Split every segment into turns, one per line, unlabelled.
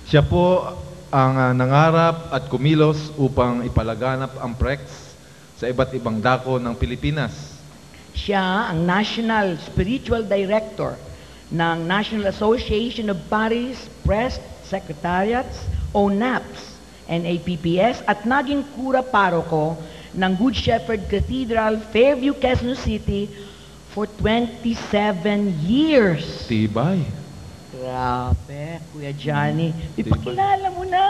Siya po ang nangarap at kumilos upang ipalaganap ang PREX sa iba't ibang dako ng Pilipinas.
Siya ang National Spiritual Director ng National Association of Paris Press Secretariats o NAPS, NAPPS, at naging kura paroko ng Good Shepherd Cathedral, Fairview, Quezon City for 27 years.
Tibay.
Grabe, Kuya Johnny. Ipakilala mo na.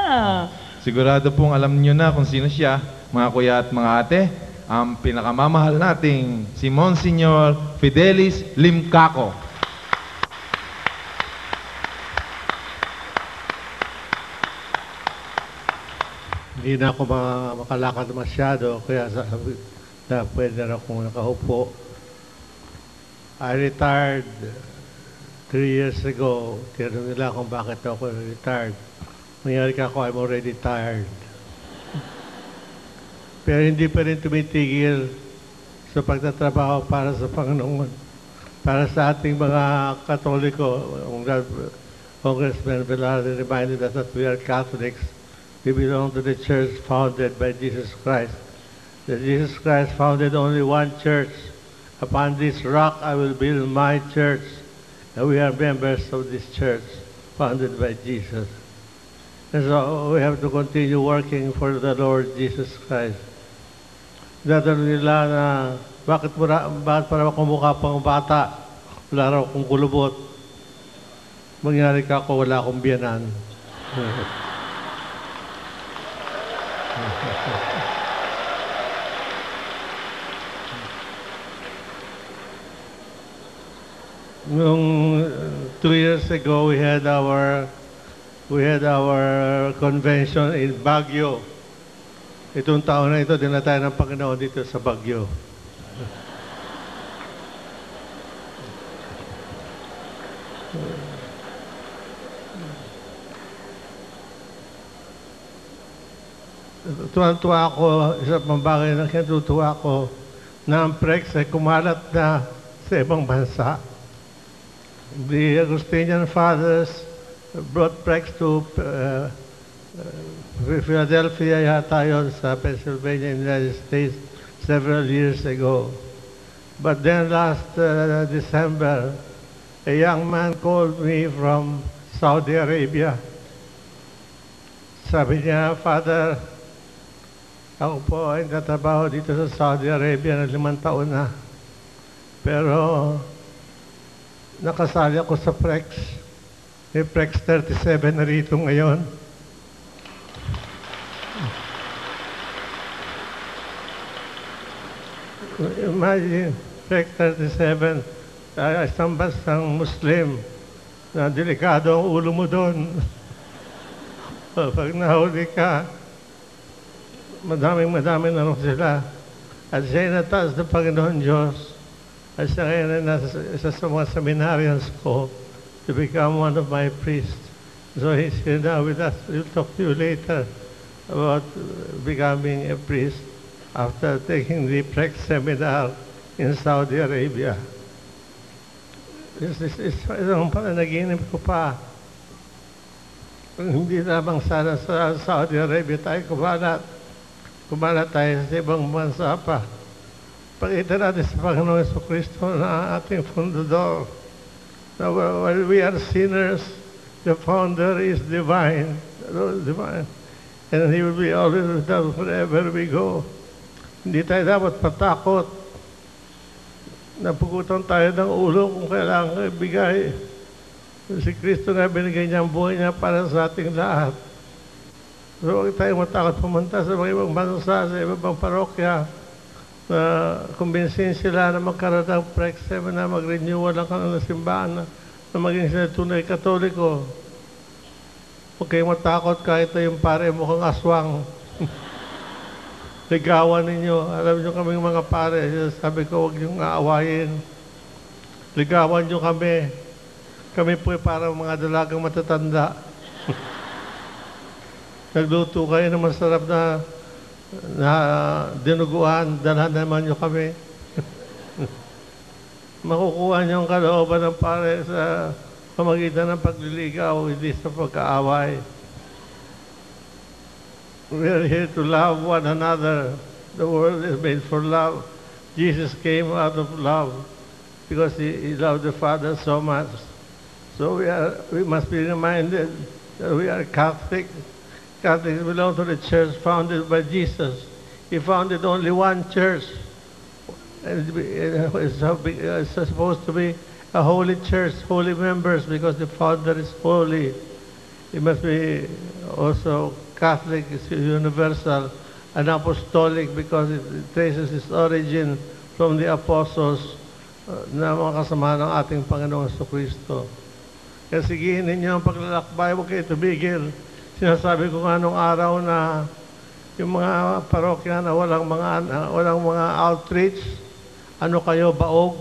Sigurado pong alam niyo na kung sino siya, mga kuya at mga ate, ang pinakamamahal nating si Monsignor Fidelis Limcaco.
Hindi na ako makalakad masyado, kaya sabi na pwede na akong nakaupo. I retired 3 years ago. Tinanong nila kung bakit ako retired. Nangyari ka ako, I'm already tired. Pero hindi pa rin tumitigil sa pagtatrabaho para sa Panginoon. Para sa ating mga Katoliko, Congressman Velarde reminded us that we are Catholics. We belong to the church founded by Jesus Christ. That Jesus Christ founded only one church. Upon this rock I will build my church. And we are members of this church founded by Jesus. And so we have to continue working for the Lord Jesus Christ. Datanong nila na bakit para kumukha pang bata? Wala raw akong kulubot. Mangyari ka ako, wala akong biyanan. Noong 2 years ago, we had our convention in Baguio. Itong taon na ito, dinala tayo ng Panginoon dito sa Baguio. Tuwa ako, isa pang bagay na kinatutuwa ako na ang PREX ay kumalat na sa ibang bansa. The Augustinian Fathers brought PREX to Philadelphia yata yun sa Pennsylvania, United States, several years ago. But then last December, a young man called me from Saudi Arabia. Sabi niya, Father, ako po ay natatrabaho dito sa Saudi Arabia na 5 taon na. Pero nakasali ako sa PREX. May PREX 37 na rito ngayon. Imagine, PREX 37, isang bansang Muslim na delikado ang ulo mo doon. Pag nahuli ka, madaming na rin sila. At siya inataas ng Panginoon Diyos. At siya ngayon ay nasa isa sa mga seminarians ko to become one of my priests. So he's here now with us. We'll talk to you later about becoming a priest after taking the PREX seminar in Saudi Arabia. Isang panaginip ko pa. Hindi lamang sana sa Saudi Arabia tayo kumalat. Kumalat tayo sa ibang bansa pa. Pakita natin sa Panginoon Jesucristo na ating fundador. Now, while we are sinners, the founder is divine. The Lord is divine. And He will be always with us wherever we go. Hindi tayo dapat patakot. Napugutan tayo ng ulo kung kailangan ibigay. Si Kristo na binigay niya ang buhay niya para sa ating lahat. So huwag tayong matakot pumunta sa mga ibang bansa, sa ibang parokya, na kumbinsin sila na magkaroon ng PREX na mag-renewal ang kanilang simbahan na maging sila tunay Katoliko. Huwag kayong matakot kahit na yung pare mukhang aswang. Ligawan ninyo. Alam nyo kaming mga pare, sabi ko huwag niyong aawayin. Ligawan nyo kami. Kami po parang mga dalagang matatanda. Nagluto kayo ng masarap na dinuguan, dalhan naman nyo kami. Makukuha nyo ang kalooban ng pare sa pamagitan ng pagliligaw, hindi sa pagkaaway. We are here to love one another. The world is made for love. Jesus came out of love because he loved the Father so much. So we must be reminded that we are Catholic. Catholics belong to the church founded by Jesus. He founded only one church. And it's supposed to be a holy church, holy members, because the founder is holy. It must be also Catholic, is universal, and apostolic because it traces its origin from the apostles na mga kasama ng ating Panginoong Jesucristo. Kaya sigihin ninyo ang paglalakbay, huwag kayo tumigil. Sinasabi ko nga nung araw na yung mga parokya na walang mga outreach, ano kayo, baog?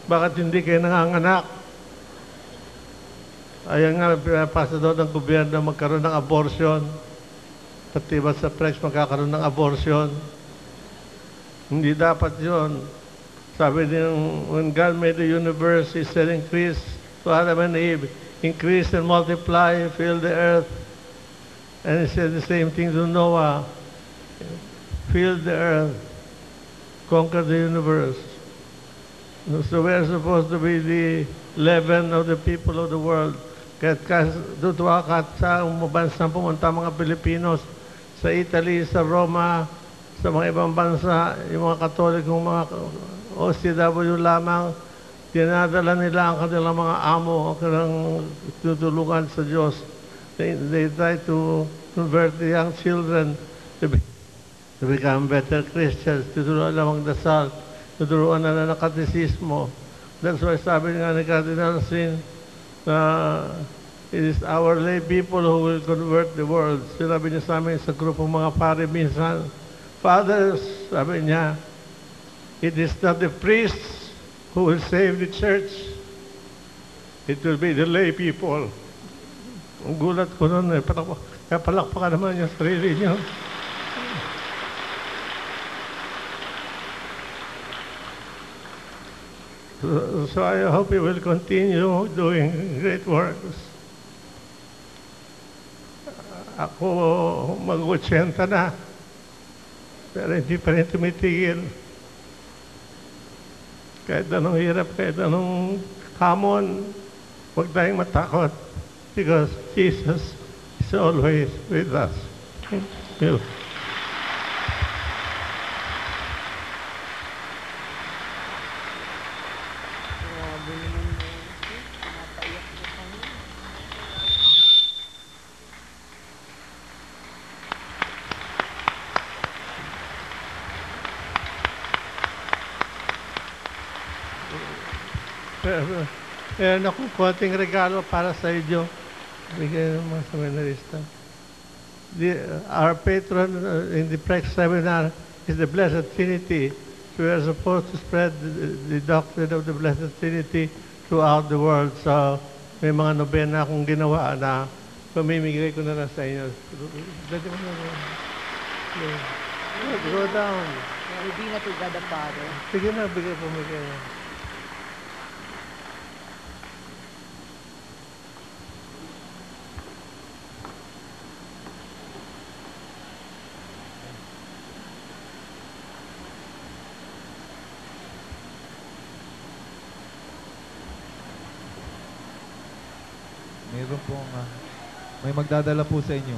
Bakit hindi kayo nanganganak? Ayan nga, pinapasa doon ng gobyerno magkaroon ng abortion. Pati ba sa Prex magkakaroon ng abortion? Hindi dapat yun. Sabi din, when God made the universe, He said, increase to Adam and Eve, increase and multiply, fill the earth. And He said the same thing to Noah, fill the earth, conquer the universe. So we're supposed to be the leaven of the people of the world. Kahit dutwa ka sa bansang pumunta mga Pilipinos, sa Italy, sa Roma, sa mga ibang bansa, yung mga Katolikong mga OCW lamang, dinadala nila ang kanilang mga amo, ang kanilang tutulungan sa Diyos. They try to convert the young children to become better Christians, tuturuan na magdasal, tuturuan na ng katisismo. That's why sabi nga ni Cardinal Sin, it is our lay people who will convert the world. Sinabi niya sa amin sa grupong mga pare minsan, Fathers, sabi niya, it is not the priests who will save the church. It will be the lay people. Ang gulat ko nun, kaya palakpakan naman yung sarili niyo. So I hope you will continue doing great works. Ako, mag-80 na. Pero hindi pa rin tumitigil. Kahit anong hirap, kahit anong hamon, huwag tayong matakot. Because Jesus is always with us. Thank you. Meron akong konting regalo para sa inyo. Bigyan ng mga seminarista. Our patron in the Prex seminar is the Blessed Trinity. So we are supposed to spread the doctrine of the Blessed Trinity throughout the world. So may mga nobena akong ginawa na pamimigay ko na lang sa inyo. Go down.
Rubina to God the Father.
Sige na, pamigay na.
Meron pong, may magdadala po sa inyo.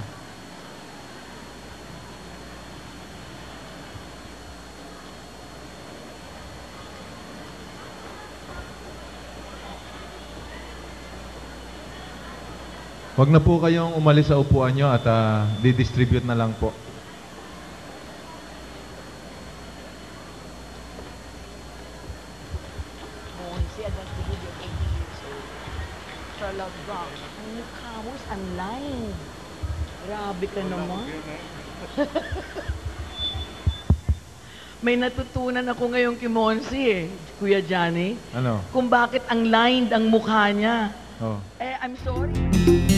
Huwag na po kayong umalis sa upuan nyo at di-distribute na lang po.
Ang mukha mo is unlined. Grabe ka naman. May natutunan ako ngayon kay Monsi Kuya Johnny.
Ano?
Kung bakit ang lined ang mukha niya.
Oh.
I'm sorry.